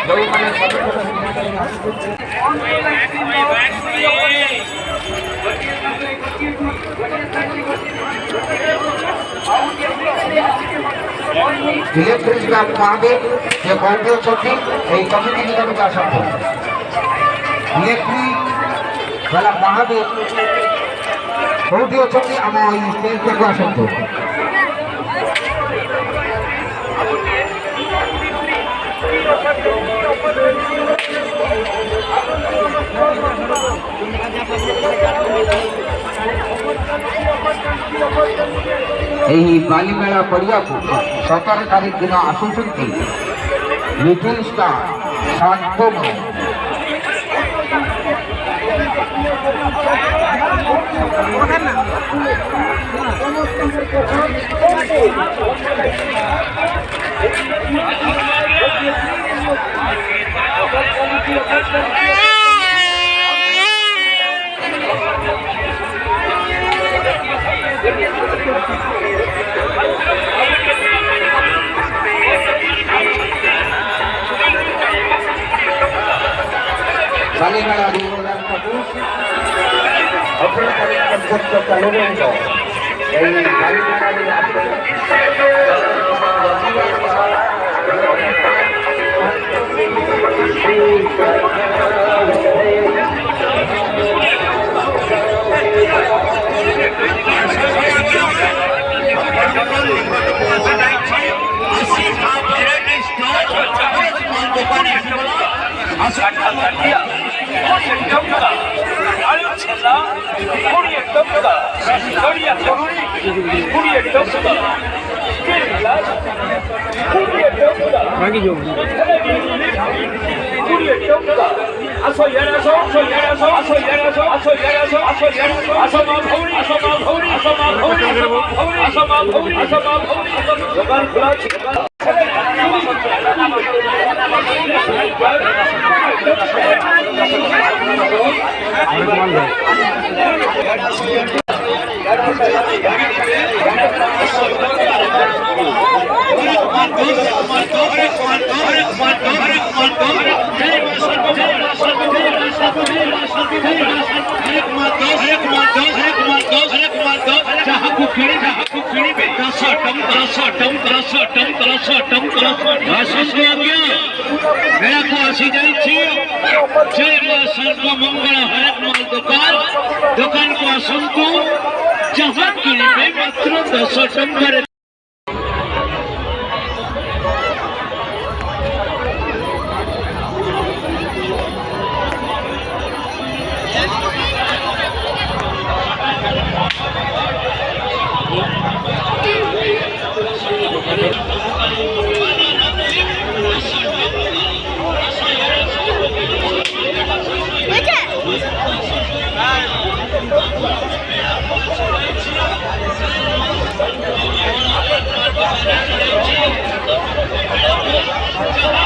Electric Mahadev যে গৌরীয় চটি এই কমিটি নিকটে আসন্ত ইলেকট্রিক বেলা মহাদেব গৌরীয় চটি আমার এই স্টেজটাকে আসন্ত ଏହି ବାଲିମେଳା ପଡ଼ିଆକୁ 17 ତାରିଖ ଦିନ ଆସୁଛନ୍ତି ଲିଟିଲ ଷ୍ଟାର ଶାନ୍ତନୁ। বালিমেলা 2025 এই दुकान को आसंतु जहाँ किणवे मात्र 10 टंका। Thank you.